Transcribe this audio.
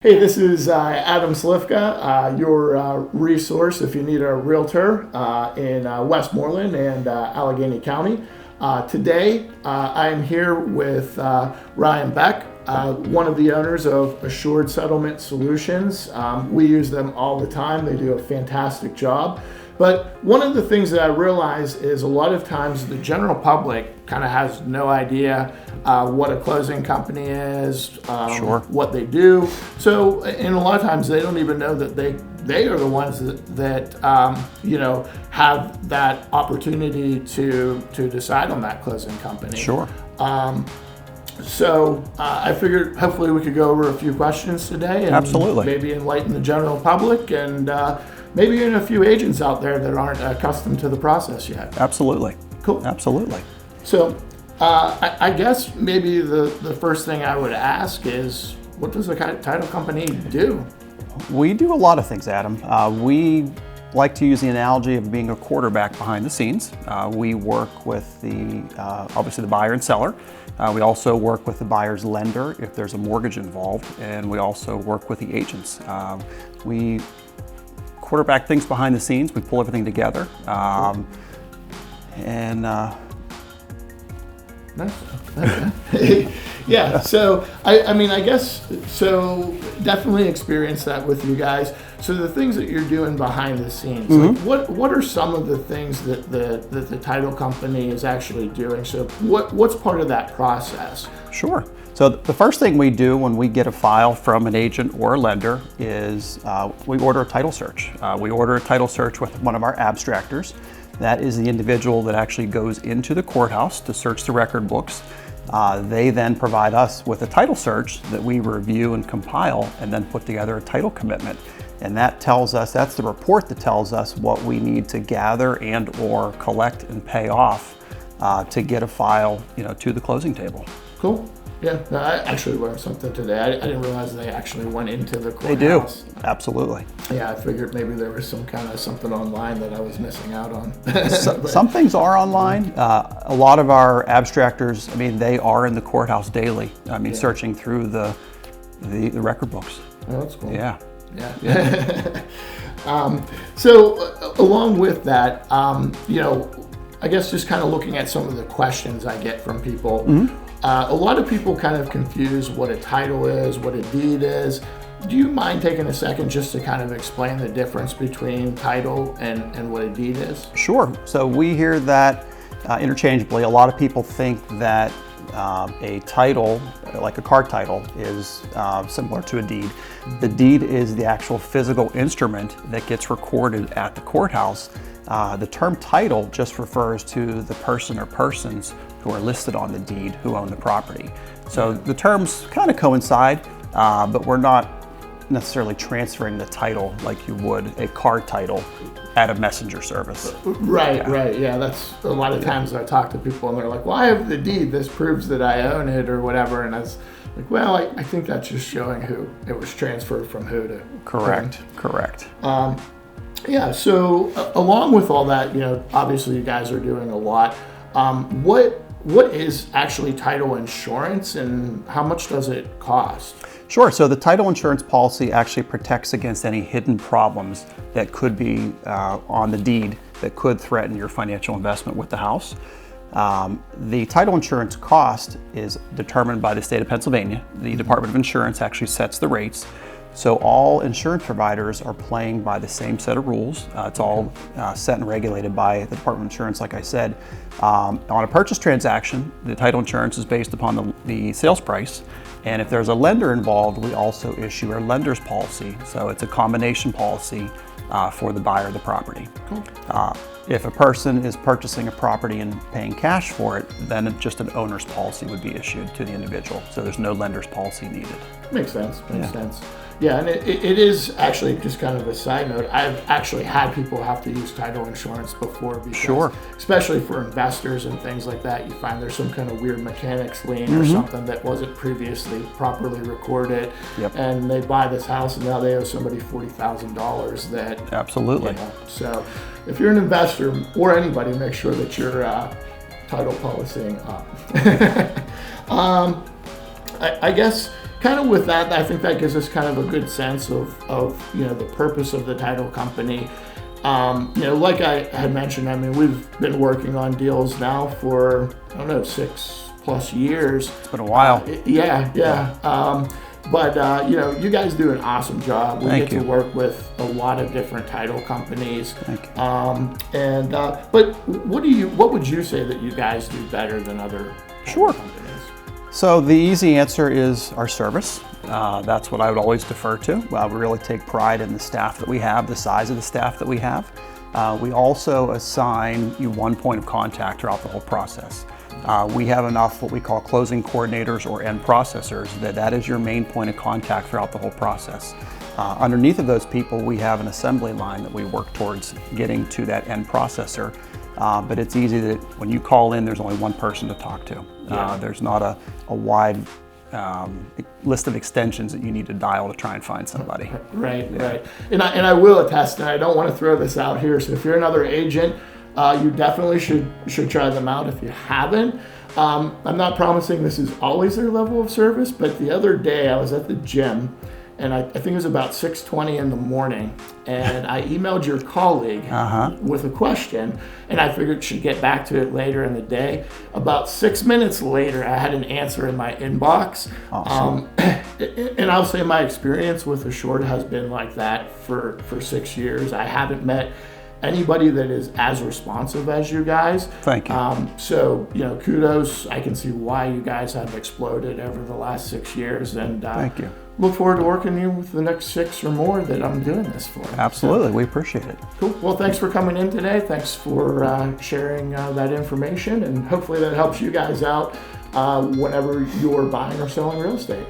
Hey, this is Adam Slivka, your resource if you need a realtor in Westmoreland and Allegheny County. Today, I'm here with Ryan Beck, one of the owners of Assured Settlement Solutions. We use them all the time. They do a fantastic job. But one of the things that I realize is a lot of times the general public kind of has no idea what a closing company is, what they do. So, and a lot of times they don't even know that they are the ones that have that opportunity to decide on that closing company. Sure. So I figured hopefully we could go over a few questions today and Absolutely. maybe enlighten the general public and maybe even a few agents out there that aren't accustomed to the process yet. Absolutely. Cool. Absolutely. So I guess maybe the first thing I would ask is, what does a title company do? We do a lot of things, Adam. We like to use the analogy of being a quarterback behind the scenes. We work with obviously the buyer and seller. We also work with the buyer's lender if there's a mortgage involved, and we also work with the agents. We quarterback things behind the scenes. We pull everything together. Nice. Yeah, so I guess so definitely experienced that with you guys. So the things that you're doing behind the scenes, like what are some of the things that the title company is actually doing? So what's part of that process? Sure. So the first thing we do when we get a file from an agent or a lender is we order a title search. We order a title search with one of our abstractors. That is the individual that actually goes into the courthouse to search the record books. They then provide us with a title search that we review and compile and then put together a title commitment. And that tells us, that's the report that tells us what we need to gather and or collect and pay off to get a file, to the closing table. Cool. Yeah, no, I actually learned something today. I didn't realize they actually went into the courthouse. They do, absolutely. Yeah, I figured maybe there was some kind of something online that I was missing out on. Some things are online. A lot of our abstractors, they are in the courthouse daily. Searching through the record books. Oh, that's cool. Yeah. So along with that, I guess just kind of looking at some of the questions I get from people. A lot of people kind of confuse what a title is, what a deed is. Do you mind taking a second just to kind of explain the difference between title and what a deed is? Sure. So we hear that interchangeably. A lot of people think that a title, like a car title, is similar to a deed. The deed is the actual physical instrument that gets recorded at the courthouse. The term title just refers to the person or persons who are listed on the deed who own the property. So the terms kind of coincide, but we're not necessarily transferring the title like you would a car title at a messenger service. Right. Yeah, that's a lot of times I talk to people and they're like, well, I have the deed. This proves that I own it or whatever. And I was like, well, I think that's just showing who it was transferred from who to. Correct. Yeah, so along with all that, obviously you guys are doing a lot. What is actually title insurance and how much does it cost? Sure, so the title insurance policy actually protects against any hidden problems that could be on the deed that could threaten your financial investment with the house. The title insurance cost is determined by the state of Pennsylvania. The Department of Insurance actually sets the rates. So all insurance providers are playing by the same set of rules. It's all set and regulated by the Department of Insurance, like I said. On a purchase transaction, the title insurance is based upon the sales price. And if there's a lender involved, we also issue a lender's policy. So it's a combination policy for the buyer of the property. Cool. If a person is purchasing a property and paying cash for it, then just an owner's policy would be issued to the individual. So there's no lender's policy needed. Makes sense. Yeah, and it is actually just kind of a side note. I've actually had people have to use title insurance before because, especially for investors and things like that, you find there's some kind of weird mechanics lien or something that wasn't previously properly recorded, and they buy this house and now they owe somebody $40,000 that. Absolutely. So if you're an investor or anybody, make sure that you're title policing up. I guess kind of with that, I think that gives us kind of a good sense of the purpose of the title company. Like I had mentioned, I mean, we've been working on deals now for, 6+ years. It's been a while. But you guys do an awesome job. We Thank get you. to work with a lot of different title companies. Thank you. But what would you say that you guys do better than other title companies? So the easy answer is our service. That's what I would always defer to. We really take pride in the staff that we have, the size of the staff that we have. We also assign you one point of contact throughout the whole process. We have enough what we call closing coordinators or end processors that is your main point of contact throughout the whole process. Underneath of those people, we have an assembly line that we work towards getting to that end processor. But it's easy that when you call in, there's only one person to talk to. There's not a wide list of extensions that you need to dial to try and find somebody. Right. And I will attest, and I don't want to throw this out here, so if you're another agent, you definitely should try them out if you haven't. I'm not promising this is always their level of service, but the other day I was at the gym, and I think it was about 6:20 in the morning, and I emailed your colleague with a question, and I figured she'd get back to it later in the day. About 6 minutes later, I had an answer in my inbox. Awesome. And I'll say my experience with Assured has been like that for 6 years. I haven't met anybody that is as responsive as you guys. Thank you. So, kudos. I can see why you guys have exploded over the last 6 years, and Thank you. look forward to working with you with the next 6 or more that I'm doing this for. Absolutely, we appreciate it. Cool. Well, thanks for coming in today. Thanks for sharing that information, and hopefully that helps you guys out whenever you're buying or selling real estate.